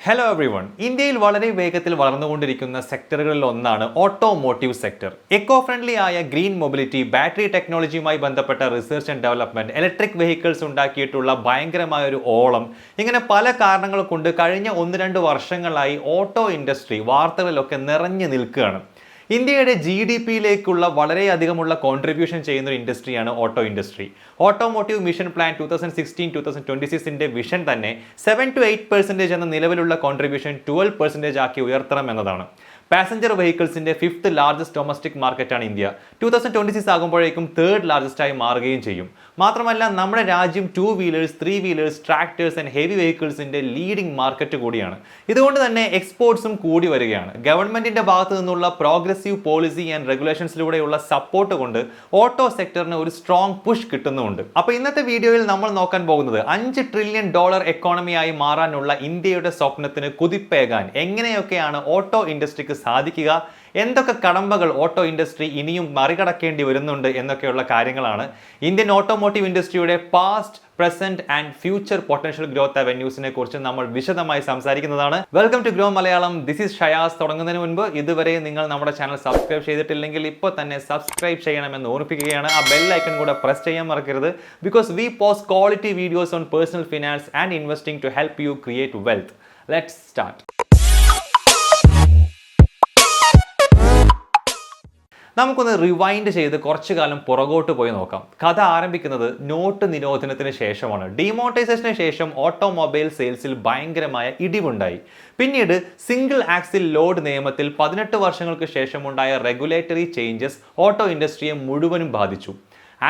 Hello everyone. ഇന്ത്യയിൽ വളരെ വേഗത്തിൽ വളർന്നുകൊണ്ടിരിക്കുന്ന സെക്ടറുകളിൽ ഒന്നാണ് ഓട്ടോമോട്ടീവ് സെക്ടർ. എക്കോ ഫ്രണ്ട്ലി ആയ ഗ്രീൻ മൊബിലിറ്റി, ബാറ്ററി ടെക്നോളജിയുമായി ബന്ധപ്പെട്ട research and development, electric vehicles ഉണ്ടാക്കിയിട്ടുള്ള ഭയങ്കരമായ ഒരു ഓളം, ഇങ്ങനെ പല കാരണങ്ങൾ കൊണ്ട് കഴിഞ്ഞ 1-2 വർഷങ്ങളായി ഓട്ടോ ഇൻഡസ്ട്രി വാർത്തകളിലൊക്കെ നിറഞ്ഞു നിൽക്കുകയാണ്. ഇന്ത്യയുടെ GDP-യിലേക്കുള്ള വളരെയധികമുള്ള കോൺട്രിബ്യൂഷൻ ചെയ്യുന്ന ഒരു ഇൻഡസ്ട്രിയാണ് auto industry. Automotive mission plan 2016-2026 vision തന്നെ 7-8% എന്ന നിലവിലുള്ള കോൺട്രിബ്യൂഷൻ 12% ആക്കി ഉയർത്തണം എന്നതാണ്. പാസഞ്ചർ വെഹിക്കിൾസിന്റെ 5th ലാർജസ്റ്റ് ഡൊമസ്റ്റിക് മാർക്കറ്റാണ് ഇന്ത്യ. 2026 ആകുമ്പോഴേക്കും 3rd ലാർജസ്റ്റ് ആയി മാറുകയും ചെയ്യും. മാത്രമല്ല നമ്മുടെ രാജ്യം 2 wheelers, 3 wheelers, tractors and heavy വെഹിക്കിൾസിന്റെ ലീഡിംഗ് മാർക്കറ്റ് കൂടിയാണ്. ഇതുകൊണ്ട് തന്നെ എക്സ്പോർട്സും കൂടി വരികയാണ്. ഗവൺമെന്റിന്റെ ഭാഗത്തു നിന്നുള്ള പ്രോഗ്രസീവ് പോളിസി ആൻഡ് റെഗുലേഷൻസിലൂടെയുള്ള സപ്പോർട്ട് കൊണ്ട് ഓട്ടോ സെക്ടറിന് ഒരു സ്ട്രോങ് പുഷ് കിട്ടുന്നുമുണ്ട്. അപ്പോൾ ഇന്നത്തെ വീഡിയോയിൽ നമ്മൾ നോക്കാൻ പോകുന്നത് $5 ട്രില്യൺ എക്കോണമിയായി മാറാനുള്ള ഇന്ത്യയുടെ സ്വപ്നത്തിന് കുതിപ്പേകാൻ എങ്ങനെയൊക്കെയാണ് ഓട്ടോ ഇൻഡസ്ട്രിക്ക് സാധിക്കുക, എന്തൊക്കെ കടമ്പകൾ ഓട്ടോ ഇൻഡസ്ട്രി ഇനിയും മറികടക്കേണ്ടി വരുന്നുണ്ട് എന്നൊക്കെയുള്ള കാര്യങ്ങളാണ്. ഇന്ത്യൻ ഓട്ടോമോട്ടീവ് ഇൻഡസ്ട്രിയുടെ past, present and future potential growth അവന്യൂസിനെ കുറിച്ച് നമ്മൾ വിശദമായി സംസാരിക്കുന്നതാണ്. Welcome to Grow Malayalam. This is Shayas. തുടങ്ങുന്നതിന് മുൻപ് ഇതുവരെ നിങ്ങൾ നമ്മുടെ ചാനൽ സബ്സ്ക്രൈബ് ചെയ്തിട്ടില്ലെങ്കിൽ ഇപ്പോൾ തന്നെ സബ്സ്ക്രൈബ് ചെയ്യണമെന്ന് ഓർമ്മിപ്പിക്കുകയാണ്. ആ ബെൽ ഐക്കൺ കൂടെ പ്രസ് ചെയ്യാൻ മറക്കരുത്. Because we post quality videos on personal finance and investing to help you create wealth. Let's start. നമുക്കൊന്ന് റിവൈൻഡ് ചെയ്ത് കുറച്ചു കാലം പുറകോട്ട് പോയി നോക്കാം. കഥ ആരംഭിക്കുന്നത് നോട്ട് നിരോധനത്തിന് ശേഷമാണ്. ഡിമോണിറ്റൈസേഷന് ശേഷം ഓട്ടോമൊബൈൽ സെയിൽസിൽ ഭയങ്കരമായ ഇടിവുണ്ടായി. പിന്നീട് സിംഗിൾ ആക്സിൽ ലോഡ് നിയമത്തിൽ 18 വർഷങ്ങൾക്ക് ശേഷമുണ്ടായ റെഗുലേറ്ററി ചേഞ്ചസ് ഓട്ടോ ഇൻഡസ്ട്രിയെ മുഴുവനും ബാധിച്ചു.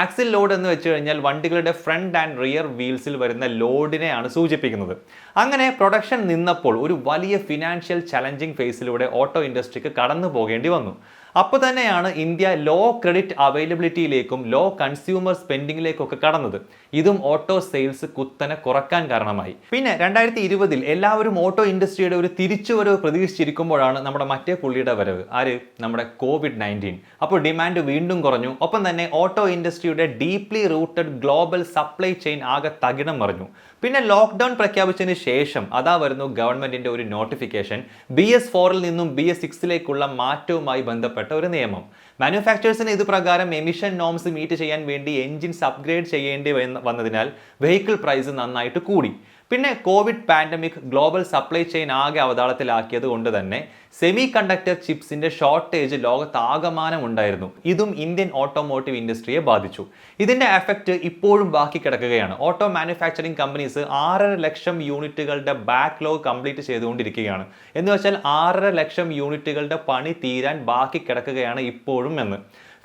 ആക്സിൽ ലോഡ് എന്ന് വെച്ച് കഴിഞ്ഞാൽ വണ്ടികളുടെ ഫ്രണ്ട് ആൻഡ് റിയർ വീൽസിൽ വരുന്ന ലോഡിനെയാണ് സൂചിപ്പിക്കുന്നത്. അങ്ങനെ പ്രൊഡക്ഷൻ നിന്നപ്പോൾ ഒരു വലിയ ഫിനാൻഷ്യൽ ചലഞ്ചിങ് ഫേസിലൂടെ ഓട്ടോ ഇൻഡസ്ട്രിക്ക് കടന്നു പോകേണ്ടി വന്നു. അപ്പോൾ തന്നെയാണ് ഇന്ത്യ ലോ ക്രെഡിറ്റ് അവൈലബിലിറ്റിയിലേക്കും ലോ കൺസ്യൂമർ സ്പെൻഡിങ്ങിലേക്കൊക്കെ കടന്നത്. ഇതും ഓട്ടോ സെയിൽസ് കുത്തനെ കുറക്കാൻ കാരണമായി. പിന്നെ 2020 എല്ലാവരും ഓട്ടോ ഇൻഡസ്ട്രിയുടെ ഒരു തിരിച്ചുവരവ് പ്രതീക്ഷിച്ചിരിക്കുമ്പോഴാണ് നമ്മുടെ മറ്റേ പുള്ളിയുടെ വരവ്. ആര്? നമ്മുടെ COVID-19. അപ്പോൾ ഡിമാൻഡ് വീണ്ടും കുറഞ്ഞു. ഒപ്പം തന്നെ ഓട്ടോ ഇൻഡസ്ട്രിയുടെ deeply rooted global supply chain ആകെ തകിടം മറിഞ്ഞു. പിന്നെ ലോക്ക്ഡൌൺ പ്രഖ്യാപിച്ചതിന് ശേഷം അതാ വരുന്നു ഗവൺമെന്റിന്റെ ഒരു നോട്ടിഫിക്കേഷൻ. BS4 നിന്നും BS6 മാറ്റവുമായി ബന്ധപ്പെട്ട ഒരു നിയമം. മാനുഫാക്ചേഴ്സിന് ഇത് പ്രകാരം എമിഷൻ നോംസ് മീറ്റ് ചെയ്യാൻ വേണ്ടി എൻജിൻസ് അപ്ഗ്രേഡ് ചെയ്യേണ്ടി വന്നതിനാൽ വെഹിക്കിൾ പ്രൈസ് നന്നായിട്ട് കൂടി. പിന്നെ Covid pandemic global supply chain ആകെ അവതാളത്തിലാക്കിയത് കൊണ്ട് തന്നെ സെമി കണ്ടക്ടർ ചിപ്സിന്റെ ഷോർട്ടേജ് ലോകത്താകമാനം ഉണ്ടായിരുന്നു. ഇതും ഇന്ത്യൻ ഓട്ടോമോട്ടീവ് ഇൻഡസ്ട്രിയെ ബാധിച്ചു. ഇതിന്റെ എഫക്റ്റ് ഇപ്പോഴും ബാക്കി കിടക്കുകയാണ്. ഓട്ടോ മാനുഫാക്ചറിംഗ് കമ്പനീസ് 6.5 ലക്ഷം യൂണിറ്റുകളുടെ ബാക്ക്ലോഗ് കംപ്ലീറ്റ് ചെയ്തുകൊണ്ടിരിക്കുകയാണ്. എന്ന് വെച്ചാൽ 6.5 ലക്ഷം യൂണിറ്റുകളുടെ പണി തീരാൻ ബാക്കി കിടക്കുകയാണ് ഇപ്പോഴും എന്ന്.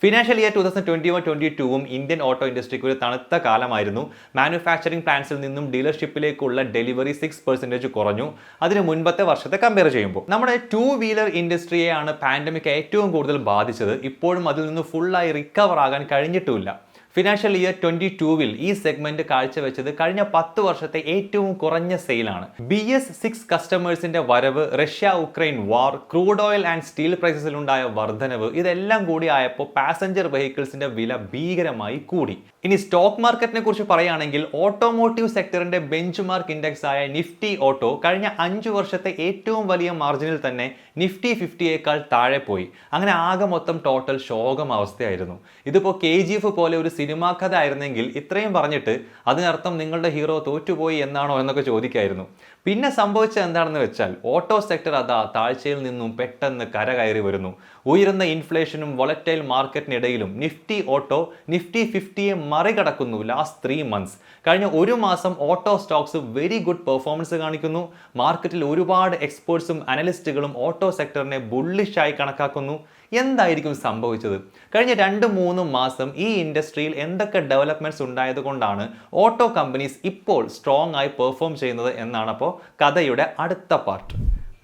ഫിനാൻഷ്യൽ ഇയർ 2021-22 ഇന്ത്യൻ ഓട്ടോ ഇൻഡസ്ട്രിക്ക് ഒരു തണുത്ത കാലമായിരുന്നു. മാനുഫാക്ചറിംഗ് പ്ലാന്റ്സിൽ നിന്നും ഡീലർഷിപ്പിലേക്കുള്ള ഡെലിവറി 6% കുറഞ്ഞു അതിന് മുൻപത്തെ വർഷത്തെ കമ്പയർ ചെയ്യുമ്പോൾ. നമ്മുടെ 2 വീലർ ഇൻഡസ്ട്രിയെയാണ് പാൻഡമിക് ഏറ്റവും കൂടുതൽ ബാധിച്ചത്. ഇപ്പോഴും അതിൽ നിന്ന് ഫുള്ളായി റിക്കവർ ആകാൻ കഴിഞ്ഞിട്ടുമില്ല. ഫിനാൻഷ്യൽ ഇയർ 22 ഈ സെഗ്മെന്റ് കാഴ്ചവെച്ചത് കഴിഞ്ഞ 10 വർഷത്തെ ഏറ്റവും കുറഞ്ഞ സെയിലാണ്. BS6 കസ്റ്റമേഴ്സിന്റെ വരവ്, Russia Ukraine war, crude oil and steel പ്രൈസസിലുണ്ടായ വർധനവ്, ഇതെല്ലാം കൂടി ആയപ്പോൾ പാസഞ്ചർ വെഹിക്കിൾസിന്റെ വില ഭീകരമായി കൂടി. ഇനി സ്റ്റോക്ക് മാർക്കറ്റിനെ കുറിച്ച് പറയുകയാണെങ്കിൽ ഓട്ടോമോട്ടീവ് സെക്ടറിന്റെ ബെഞ്ച് മാർക്ക് ഇൻഡെക്സ് ആയ നിഫ്റ്റി ഓട്ടോ കഴിഞ്ഞ 5 വർഷത്തെ ഏറ്റവും വലിയ മാർജിനിൽ തന്നെ നിഫ്റ്റി 50യേക്കാൾ താഴെ പോയി. അങ്ങനെ ആകെ മൊത്തം ടോട്ടൽ ശോകം അവസ്ഥയായിരുന്നു. ഇതിപ്പോൾ KGF പോലെ ഒരു സിനിമാ കഥ ആയിരുന്നെങ്കിൽ ഇത്രയും പറഞ്ഞിട്ട് അതിനർത്ഥം നിങ്ങളുടെ ഹീറോ തോറ്റുപോയി എന്നാണോ എന്നൊക്കെ ചോദിക്കായിരുന്നു. പിന്നെ സംഭവിച്ചത് എന്താണെന്ന് വെച്ചാൽ ഓട്ടോ സെക്ടർ അതാ താഴ്ചയിൽ നിന്നും പെട്ടെന്ന് കരകയറി വരുന്നു. ഉയരുന്ന ഇൻഫ്ലേഷനും വോളറ്റൈൽ മാർക്കറ്റിനിടയിലും നിഫ്റ്റി ഓട്ടോ നിഫ്റ്റി 50യെ മറികടക്കുന്നു ലാസ്റ്റ് 3 months. കഴിഞ്ഞ ഒരു മാസം auto stocks very good performance കാണിക്കുന്നു. മാർക്കറ്റിൽ ഒരുപാട് എക്സ്പേർട്സും അനലിസ്റ്റുകളും ഓട്ടോ സെക്ടറിനെ ബുള്ളിഷായി കണക്കാക്കുന്നു. എന്തായിരിക്കും സംഭവിച്ചത്? കഴിഞ്ഞ 2-3 മാസം ഈ ഇൻഡസ്ട്രിയിൽ എന്തൊക്കെ ഡെവലപ്മെന്റ്സ് ഉണ്ടായത് കൊണ്ടാണ് ഓട്ടോ കമ്പനീസ് ഇപ്പോൾ സ്ട്രോങ് ആയി പെർഫോം ചെയ്യുന്നത് എന്നാണ് അപ്പോൾ കഥയുടെ അടുത്ത പാർട്ട്.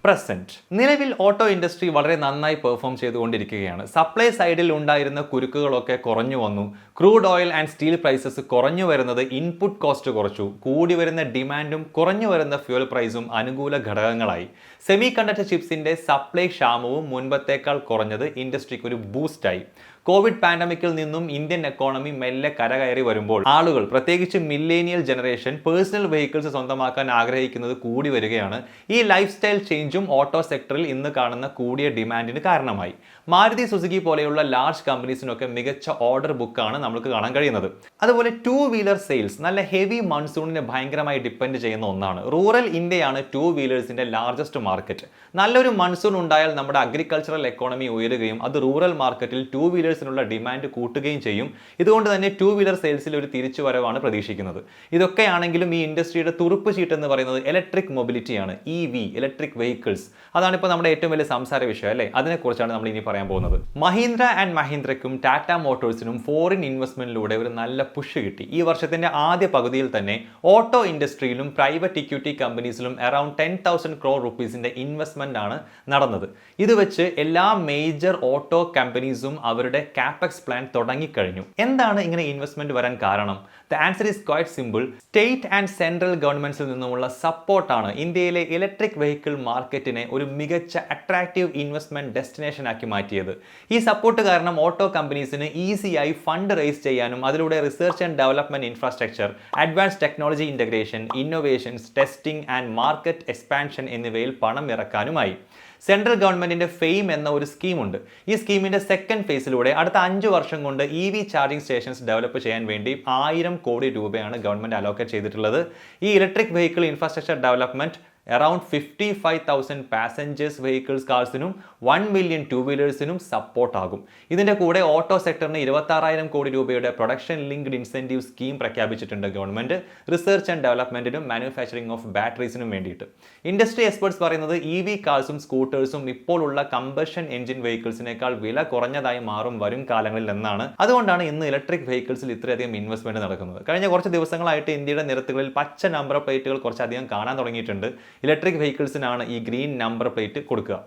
പ്രസന്റ് നിലവിൽ ഓട്ടോ ഇൻഡസ്ട്രി വളരെ നന്നായി പെർഫോം ചെയ്തുകൊണ്ടിരിക്കുകയാണ്. സപ്ലൈ സൈഡിൽ ഉണ്ടായിരുന്ന കുരുക്കുകളൊക്കെ കുറഞ്ഞു വന്നു. Crude oil and steel prices കുറഞ്ഞു വരുന്നത് ഇൻപുട്ട് കോസ്റ്റ് കുറച്ചു. കൂടി വരുന്ന ഡിമാൻഡും കുറഞ്ഞു വരുന്ന ഫ്യൂൽ പ്രൈസും അനുകൂല ഘടകങ്ങളായി. സെമി കണ്ടക്ടർ ചിപ്സിന്റെ സപ്ലൈ ക്ഷാമവും മുൻപത്തേക്കാൾ കുറഞ്ഞത് ഇൻഡസ്ട്രിക്ക് ഒരു ബൂസ്റ്റായി. കോവിഡ് പാൻഡമിക്കിൽ നിന്നും ഇന്ത്യൻ എക്കോണമി മെല്ലെ കരകയറി വരുമ്പോൾ ആളുകൾ പ്രത്യേകിച്ച് മില്ലേനിയൽ ജനറേഷൻ പേഴ്സണൽ വെഹിക്കിൾസ് സ്വന്തമാക്കാൻ ആഗ്രഹിക്കുന്നത് കൂടി വരികയാണ്. ഈ ലൈഫ് സ്റ്റൈൽ ചേഞ്ചും ഓട്ടോ സെക്ടറിൽ ഇന്ന് കാണുന്ന കൂടിയ ഡിമാൻഡിന് കാരണമായി. മാരുതി സുസുക്കി പോലെയുള്ള ലാർജ് കമ്പനീസിനൊക്കെ മികച്ച ഓർഡർ ബുക്കാണ് നമുക്ക് കാണാൻ കഴിയുന്നത്. അതുപോലെ ടൂ വീലർ സെയിൽസ് നല്ല ഹെവി മൺസൂണിനെ ഭയങ്കരമായി ഡിപ്പെൻഡ് ചെയ്യുന്ന ഒന്നാണ്. റൂറൽ ഇന്ത്യയാണ് ടൂ വീലേഴ്സിന്റെ ലാർജസ്റ്റ് മാർക്കറ്റ്. നല്ലൊരു മൺസൂൺ ഉണ്ടായാൽ നമ്മുടെ അഗ്രികൾച്ചറൽ എക്കോണമി ഉയരുകയും അത് റൂറൽ മാർക്കറ്റിൽ ടൂ വീലേഴ്സിനുള്ള ഡിമാൻഡ് കൂട്ടുകയും ചെയ്യും. ഇതുകൊണ്ട് തന്നെ ടൂ വീലർ സെയിൽസിൽ ഒരു തിരിച്ചുവരവാണ് പ്രതീക്ഷിക്കുന്നത്. ഇതൊക്കെയാണെങ്കിലും ഈ ഇൻഡസ്ട്രിയുടെ തുറുപ്പ് ചീട്ട് എന്ന് പറയുന്നത് ഇലക്ട്രിക് മൊബിലിറ്റിയാണ്. EV ഇലക്ട്രിക് വെഹിക്കിൾസ്, അതാണ് ഇപ്പോൾ നമ്മുടെ ഏറ്റവും വലിയ സംസാര വിഷയം അല്ലേ. അതിനെക്കുറിച്ചാണ് നമ്മൾ ഇനി പറയാൻ പോകുന്നത്. മഹീന്ദ്ര ആൻഡ് മഹീന്ദ്രയ്ക്കും ടാറ്റ മോട്ടോഴ്സിനും ഫോറിൻ ഇൻവെസ്റ്റ്മെന്റിലൂടെ ഒരു നല്ല പുഷ് കിട്ടി. ഈ വർഷത്തിന്റെ ആദ്യ പകുതിയിൽ തന്നെ ഓട്ടോ ഇൻഡസ്ട്രിയിലും പ്രൈവറ്റ് ഇക്വിറ്റി കമ്പനീസിലും അറൌണ്ട് 10,000 crore റുപ്പീസിന്റെ ഇൻവെസ്റ്റ്മെന്റ് ആണ് നടന്നത്. ഇത് വെച്ച് എല്ലാ മേജർ ഓട്ടോ കമ്പനീസും അവരുടെ കാപെക്സ് പ്ലാൻ തുടങ്ങിക്കഴിഞ്ഞു. എന്താണ് ഇങ്ങനെ ഇൻവെസ്റ്റ്മെന്റ് വരാൻ കാരണം? The answer is quite simple. State and central ഗവൺമെന്റ്സിൽ നിന്നുമുള്ള സപ്പോർട്ടാണ് ഇന്ത്യയിലെ ഇലക്ട്രിക് വെഹിക്കിൾ മാർക്കറ്റിനെ ഒരു മികച്ച അട്രാക്റ്റീവ് ഇൻവെസ്റ്റ്മെന്റ് ഡെസ്റ്റിനേഷൻ ആക്കി മാറ്റിയത്. ഈ സപ്പോർട്ട് കാരണം ഓട്ടോ കമ്പനീസിന് ഈസിയായി ഫണ്ട് റേസ് ചെയ്യാനും അതിലൂടെ research and development infrastructure, advance technology integration, innovations, testing and market expansion എന്നിവയിൽ പണം ഇറക്കാനുമായി. സെൻട്രൽ ഗവൺമെന്റിന്റെ ഫെയിം എന്ന ഒരു സ്കീമുണ്ട്. ഈ സ്കീമിന്റെ സെക്കൻഡ് ഫേസിലൂടെ അടുത്ത 5 വർഷം കൊണ്ട് EV ചാർജിംഗ് സ്റ്റേഷൻസ് ഡെവലപ്പ് ചെയ്യാൻ വേണ്ടി 1000 കോടി രൂപയാണ് ഗവൺമെന്റ് അലോക്കേറ്റ് ചെയ്തിട്ടുള്ളത്. ഈ electric vehicle infrastructure development around 55,000 passengers vehicles കാർസിനും 1 മില്യൺ ടൂ വീലേഴ്സിനും സപ്പോർട്ടാകും. ഇതിന്റെ കൂടെ ഓട്ടോ സെക്ടറിന് 26,000 കോടി രൂപയുടെ പ്രൊഡക്ഷൻ ലിങ്ക്ഡ് ഇൻസെന്റീവ് സ്കീം പ്രഖ്യാപിച്ചിട്ടുണ്ട് ഗവൺമെന്റ്, റിസർച്ച് ആൻഡ് ഡെവലപ്മെന്റിനും മാനുഫാക്ചറിംഗ് ഓഫ് ബാറ്ററീസിനും വേണ്ടിയിട്ട്. ഇൻഡസ്ട്രി എക്സ്പെർട്സ് പറയുന്നത് EV കാർസും സ്കൂട്ടേഴ്സും ഇപ്പോൾ ഉള്ള കമ്പഷൻ എഞ്ചിൻ വെഹിക്കിൾസിനേക്കാൾ വില കുറഞ്ഞതായി മാറും വരും കാലങ്ങളിൽ എന്നാണ്. അതുകൊണ്ടാണ് ഇന്ന് ഇലക്ട്രിക് വെഹിക്കിൾസിൽ ഇത്രയധികം ഇൻവെസ്റ്റ്മെന്റ് നടക്കുന്നത്. കഴിഞ്ഞ കുറച്ച് ദിവസങ്ങളായിട്ട് ഇന്ത്യയുടെ നിരത്തുകളിൽ പച്ച നമ്പർ പ്ലേറ്റുകൾ കുറച്ചധികം കാണാൻ തുടങ്ങിയിട്ടുണ്ട്. ഇലക്ട്രിക് വെഹിക്കിൾസിനാണ് ഈ ഗ്രീൻ നമ്പർ പ്ലേറ്റ് കൊടുക്കുക.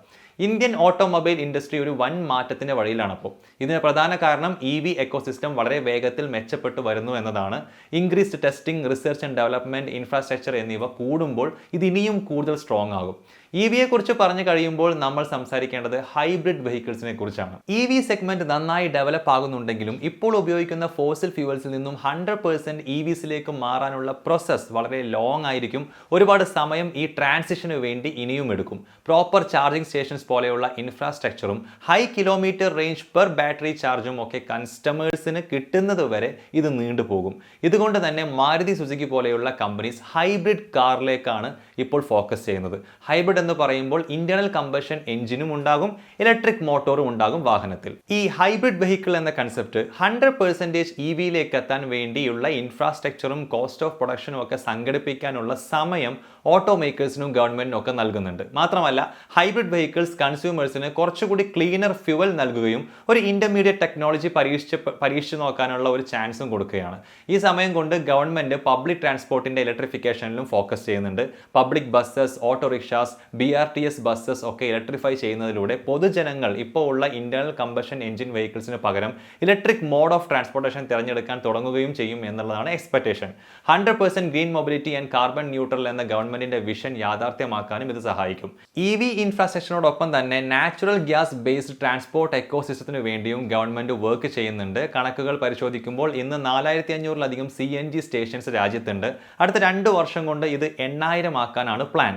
ഇന്ത്യൻ ഓട്ടോമൊബൈൽ ഇൻഡസ്ട്രി ഒരു വൻ മാറ്റത്തിന്റെ വഴിയിലാണ്. അപ്പോൾ ഇതിന് പ്രധാന കാരണം EV എക്കോസിസ്റ്റം വളരെ വേഗത്തിൽ മെച്ചപ്പെട്ടു വരുന്നു എന്നതാണ്. Increased testing, research and development infrastructure എന്നിവ കൂടുമ്പോൾ ഇത് ഇനിയും കൂടുതൽ സ്ട്രോങ് ആകും. EVയെ കുറിച്ച് പറഞ്ഞു കഴിയുമ്പോൾ നമ്മൾ സംസാരിക്കേണ്ടത് ഹൈബ്രിഡ് വെഹിക്കിൾസിനെ കുറിച്ചാണ്. EV സെഗ്മെന്റ് നന്നായി ഡെവലപ്പ് ആകുന്നുണ്ടെങ്കിലും ഇപ്പോൾ ഉപയോഗിക്കുന്ന ഫോസിൽ ഫ്യൂവൽസിൽ നിന്നും 100% EVസിലേക്ക് മാറാനുള്ള പ്രോസസ് വളരെ ലോങ് ആയിരിക്കും. ഒരുപാട് സമയം ഈ ട്രാൻസിഷന് വേണ്ടി ഇനിയും എടുക്കും. പ്രോപ്പർ ചാർജിംഗ് സ്റ്റേഷൻസ് പോലെയുള്ള ഇൻഫ്രാസ്ട്രക്ചറും high kilometre range per battery ചാർജും ഒക്കെ കസ്റ്റമേഴ്സിന് കിട്ടുന്നത് വരെ ഇത് നീണ്ടുപോകും. ഇതുകൊണ്ട് തന്നെ മാരുതി സുസുക്കി പോലെയുള്ള കമ്പനീസ് ഹൈബ്രിഡ് കാറിലേക്കാണ് ഇപ്പോൾ ഫോക്കസ് ചെയ്യുന്നത്. ഹൈബ്രിഡ് എന്ന് പറയുമ്പോൾ ഇന്റേണൽ കമ്പഷൻ എഞ്ചിനും ഉണ്ടാകും, ഇലക്ട്രിക് മോട്ടോറും ഉണ്ടാകും വാഹനത്തിൽ. ഈ ഹൈബ്രിഡ് വെഹിക്കിൾ എന്ന കൺസെപ്റ്റ് 100% EVയിലേക്ക് എത്താൻ വേണ്ടിയുള്ള ഇൻഫ്രാസ്ട്രക്ചറും കോസ്റ്റ് ഓഫ് പ്രൊഡക്ഷനും ഒക്കെ സംഘടിപ്പിക്കാനുള്ള സമയം ഓട്ടോ മേക്കേഴ്സിനും ഗവൺമെന്റിനും ഒക്കെ നൽകുന്നുണ്ട്. മാത്രമല്ല ഹൈബ്രിഡ് വെഹിക്കിൾസ് കൺസ്യൂമേഴ്സിന് കുറച്ചുകൂടി ക്ലീനർ ഫ്യൂവൽ നൽകുകയും ഒരു ഇന്റർമീഡിയറ്റ് ടെക്നോളജി പരീക്ഷിച്ച് നോക്കാനുള്ള ഒരു ചാൻസും കൊടുക്കുകയാണ്. ഈ സമയം കൊണ്ട് ഗവൺമെന്റ് പബ്ലിക് ട്രാൻസ്പോർട്ടിന്റെ ഇലക്ട്രിഫിക്കേഷനിലും ഫോക്കസ് ചെയ്യുന്നുണ്ട്. Public buses, autorickshaws, BRTS buses ഒക്കെ ഇലക്ട്രിഫൈ ചെയ്യുന്നതിലൂടെ പൊതുജനങ്ങൾ ഇപ്പോൾ ഉള്ള ഇന്റേണൽ കമ്പഷൻ എഞ്ചിൻ വെഹിക്കിൾസിന് പകരം ഇലക്ട്രിക് മോഡ് ഓഫ് ട്രാൻസ്പോർട്ടേഷൻ തിരഞ്ഞെടുക്കാൻ തുടങ്ങുകയും ചെയ്യും എന്നുള്ളതാണ് expectation. 100% green mobility and carbon neutral എന്ന ഗവൺമെന്റിന്റെ വിഷൻ യാഥാർത്ഥ്യമാക്കാനും ഇത് സഹായിക്കും. EV ഇൻഫ്രാസ്ട്രക്ചറിനോടൊപ്പം തന്നെ നാച്ചുറൽ ഗ്യാസ് ബേസ്ഡ് ട്രാൻസ്പോർട്ട് എക്കോസിസ്റ്റത്തിന് വേണ്ടിയും ഗവൺമെന്റ് വർക്ക് ചെയ്യുന്നുണ്ട്. കണക്കുകൾ പരിശോധിക്കുമ്പോൾ ഇന്ന് 4,500-ലധികം CNG സ്റ്റേഷൻസ് രാജ്യത്തുണ്ട്. അടുത്ത 2 വർഷം കൊണ്ട് ഇത് 8,000 ആക്കാനാണ് പ്ലാൻ.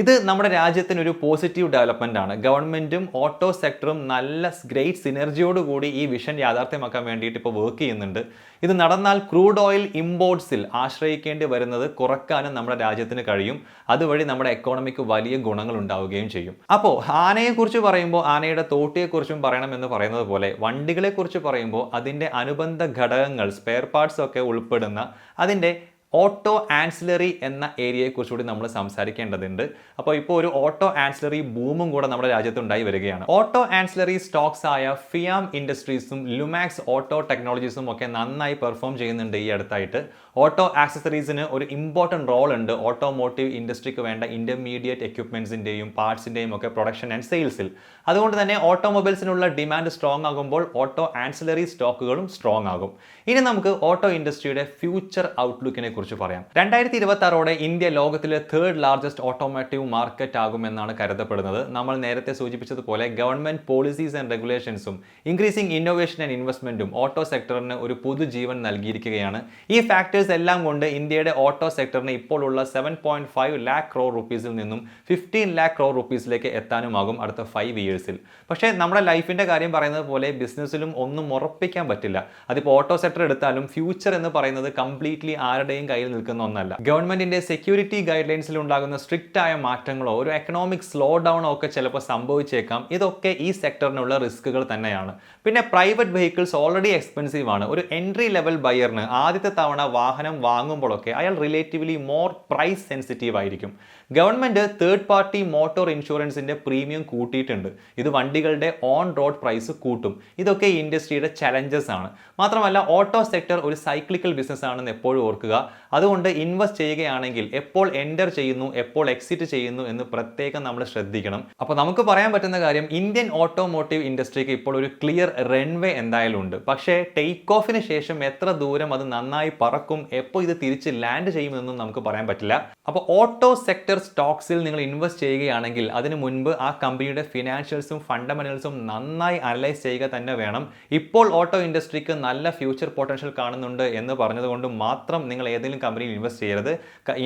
ഇത് നമ്മുടെ രാജ്യത്തിന് ഒരു പോസിറ്റീവ് ഡെവലപ്മെന്റ് ആണ്. ഗവൺമെന്റും ഓട്ടോ സെക്ടറും നല്ല ഗ്രേറ്റ് സിനർജിയോടുകൂടി ഈ വിഷൻ യാഥാർത്ഥ്യമാക്കാൻ വേണ്ടിയിട്ട് ഇപ്പോൾ വർക്ക് ചെയ്യുന്നുണ്ട്. ഇത് നടന്നാൽ ക്രൂഡ് ഓയിൽ ഇമ്പോർട്ട്സിൽ ആശ്രയിക്കേണ്ടി വരുന്നത് കുറക്കാനും നമ്മുടെ രാജ്യത്തിന് കഴിയും. അതുവഴി നമ്മുടെ എക്കോണമിക്ക് വലിയ ഗുണങ്ങൾ ഉണ്ടാവുകയും ചെയ്യും. അപ്പോൾ ആനയെക്കുറിച്ച് പറയുമ്പോൾ ആനയുടെ തോട്ടിയെക്കുറിച്ചും പറയണമെന്ന് പറയുന്നത് പോലെ വണ്ടികളെക്കുറിച്ച് പറയുമ്പോൾ അതിൻ്റെ അനുബന്ധ ഘടകങ്ങൾ, സ്പെയർ പാർട്സ് ഒക്കെ ഉൾപ്പെടുന്ന അതിൻ്റെ ഓട്ടോ ആൻസിലറി എന്ന ഏരിയയെക്കുറിച്ചുകൂടി നമ്മൾ സംസാരിക്കേണ്ടതുണ്ട്. അപ്പോൾ ഇപ്പോൾ ഒരു ഓട്ടോ ആൻസിലറി ബൂമും കൂടെ നമ്മുടെ രാജ്യത്തുണ്ടായി വരികയാണ്. ഓട്ടോ ആൻസിലറി സ്റ്റോക്സ് ആയ ഫിയാം ഇൻഡസ്ട്രീസും ലുമാക്സ് ഓട്ടോ ടെക്നോളജീസും ഒക്കെ നന്നായി പെർഫോം ചെയ്യുന്നുണ്ട് ഈ അടുത്തായിട്ട്. ഓട്ടോ ആക്സസറീസിന് ഒരു ഇമ്പോർട്ടൻറ്റ് റോൾ ഉണ്ട് ഓട്ടോമോട്ടീവ് ഇൻഡസ്ട്രിക്ക് വേണ്ട ഇന്റർമീഡിയറ്റ് എക്യുപ്മെന്റ്സിൻ്റെയും പാർട്സിൻ്റെയും ഒക്കെ പ്രൊഡക്ഷൻ ആൻഡ് സെയിൽസിൽ. അതുകൊണ്ട് തന്നെ ഓട്ടോമൊബൈൽസിനുള്ള ഡിമാൻഡ് സ്ട്രോങ് ആകുമ്പോൾ ഓട്ടോ ആൻസിലറി സ്റ്റോക്കുകളും സ്ട്രോങ് ആകും. ഇനി നമുക്ക് ഓട്ടോ ഇൻഡസ്ട്രിയുടെ ഫ്യൂച്ചർ ഔട്ട്ലുക്കിനെ കുറിച്ച് കുറിച്ച് പറയാം. 2026 ഇന്ത്യ ലോകത്തിലെ 3rd ലാർജസ്റ്റ് ഓട്ടോമോട്ടീവ് മാർക്കറ്റ് ആകുമെന്നാണ് കരുതപ്പെടുന്നത്. നമ്മൾ നേരത്തെ സൂചിപ്പിച്ചതുപോലെ ഗവൺമെന്റ് പോളിസീസ് ആൻഡ് റെഗുലേഷൻസും ഇൻക്രീസിംഗ് ഇന്നോവേഷൻ ആൻഡ് ഇൻവെസ്റ്റ്മെന്റും ഓട്ടോ സെക്ടറിന് ഒരു പുതുജീവൻ നൽകിയിരിക്കുകയാണ്. ഈ ഫാക്ടേഴ്സ് എല്ലാം കൊണ്ട് ഇന്ത്യയുടെ ഓട്ടോ സെക്ടറിന് ഇപ്പോഴുള്ള 7.5 lakh crore rupees നിന്നും 15 lakh crore rupees എത്താനുമാകും അടുത്ത 5 ഇയേഴ്സിൽ. പക്ഷേ നമ്മുടെ ലൈഫിന്റെ കാര്യം പറയുന്നത് പോലെ ബിസിനസ്സിലും ഒന്നും ഉറപ്പിക്കാൻ പറ്റില്ല. അതിപ്പോൾ ഓട്ടോ സെക്ടർ എടുത്താലും ഫ്യൂച്ചർ എന്ന് പറയുന്നത് കംപ്ലീറ്റ്ലി ആരുടെയും കയ്യിൽ നിൽക്കുന്ന ഒന്നല്ല. ഗവൺമെന്റിന്റെ സെക്യൂരിറ്റി ഗൈഡ് ലൈൻസിൽ ഉണ്ടാകുന്ന സ്ട്രിക്റ്റ് ആയ മാറ്റങ്ങളോ ഒരു എക്കണോമിക് സ്ലോ ഡൗണോ ഒക്കെ ചിലപ്പോൾ സംഭവിച്ചേക്കാം. ഇതൊക്കെ ഈ സെക്ടറിനുള്ള റിസ്കുകൾ തന്നെയാണ്. പിന്നെ പ്രൈവറ്റ് വെഹിക്കിൾസ് ഓൾറെഡി എക്സ്പെൻസീവ് ആണ്. ഒരു എൻട്രി ലെവൽ ബയറിന് ആദ്യത്തെ തവണ വാഹനം വാങ്ങുമ്പോഴൊക്കെ അയാൾ റിലേറ്റീവ്ലി മോർ പ്രൈസ് സെൻസിറ്റീവ് ആയിരിക്കും. ഗവൺമെന്റ് തേർഡ് പാർട്ടി മോട്ടോർ ഇൻഷുറൻസിന്റെ പ്രീമിയം കൂട്ടിയിട്ടുണ്ട്. ഇത് വണ്ടികളുടെ ഓൺ റോഡ് പ്രൈസ് കൂട്ടും. ഇതൊക്കെ ഈ ഇൻഡസ്ട്രിയുടെ ചലഞ്ചസ് ആണ്. മാത്രമല്ല ഓട്ടോ സെക്ടർ ഒരു സൈക്ലിക്കൽ ബിസിനസ് ആണെന്ന് എപ്പോഴും ഓർക്കുക. അതുകൊണ്ട് ഇൻവെസ്റ്റ് ചെയ്യുകയാണെങ്കിൽ എപ്പോൾ എൻ്റർ ചെയ്യുന്നു എപ്പോൾ എക്സിറ്റ് ചെയ്യുന്നു എന്ന് പ്രത്യേകം നമ്മൾ ശ്രദ്ധിക്കണം. അപ്പോൾ നമുക്ക് പറയാൻ പറ്റുന്ന കാര്യം ഇന്ത്യൻ ഓട്ടോമോട്ടീവ് ഇൻഡസ്ട്രിക്ക് ഇപ്പോൾ ഒരു ക്ലിയർ റൺവേ എന്തായാലും ഉണ്ട്. പക്ഷേ ടേക്ക് ഓഫിന് ശേഷം എത്ര ദൂരം അത് നന്നായി പറക്കും, എപ്പോൾ ഇത് തിരിച്ച് ലാൻഡ് ചെയ്യുമെന്നൊന്നും നമുക്ക് പറയാൻ പറ്റില്ല. അപ്പോൾ ഓട്ടോ സെക്ടർ സ്റ്റോക്സിൽ നിങ്ങൾ ഇൻവെസ്റ്റ് ചെയ്യുകയാണെങ്കിൽ അതിന് മുൻപ് ആ കമ്പനിയുടെ ഫിനാൻഷ്യൽസും ഫണ്ടമെന്റൽസും നന്നായി അനലൈസ് ചെയ്യുക തന്നെ വേണം. ഇപ്പോൾ ഓട്ടോ ഇൻഡസ്ട്രിക്ക് നല്ല ഫ്യൂച്ചർ പൊട്ടൻഷ്യൽ കാണുന്നുണ്ട് എന്ന് പറഞ്ഞതുകൊണ്ട് മാത്രം നിങ്ങൾ ഏതെങ്കിലും കമ്പനിയിൽ ഇൻവെസ്റ്റ് ചെയ്യരുത്.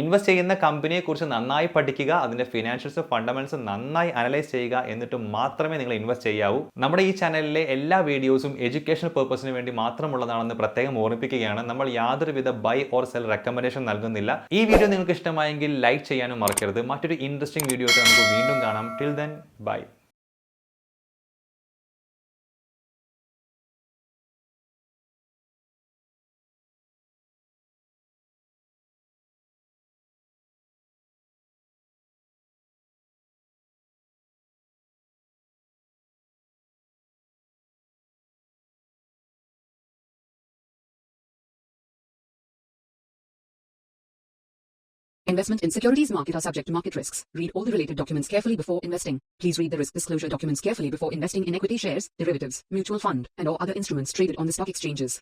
ഇൻവെസ്റ്റ് ചെയ്യുന്ന കമ്പനിയെ കുറിച്ച് നന്നായി പഠിക്കുക, അതിന്റെ ഫിനാൻഷ്യൽസും ഫണ്ടമെന്റൽസും നന്നായി അനലൈസ് ചെയ്യുക, എന്നിട്ട് മാത്രമേ നിങ്ങൾ ഇൻവെസ്റ്റ് ചെയ്യാവൂ. നമ്മുടെ ഈ ചാനലിലെ എല്ലാ വീഡിയോസും എഡ്യൂക്കേഷണൽ പർപ്പസിന് വേണ്ടി മാത്രമുള്ളതാണെന്ന് പ്രത്യേകം ഓർമ്മിപ്പിക്കുകയാണ്. നമ്മൾ യാതൊരുവിധ ബൈ ഓർ സെൽ റെക്കമെൻഡേഷൻ നൽകുന്നില്ല. ഈ വീഡിയോ നിങ്ങൾക്ക് ഇഷ്ടമായെങ്കിൽ ലൈക്ക് ചെയ്യാനും മറക്കരുത്. മറ്റൊരു ഇൻട്രസ്റ്റിംഗ് വീഡിയോ ആയിട്ട് നമുക്ക് വീണ്ടും കാണാം. Till then bye. Investment in securities market are subject to market risks. Read all the related documents carefully before investing. Please read the risk disclosure documents carefully before investing in equity shares, derivatives, mutual fund, and or other instruments traded on the stock exchanges.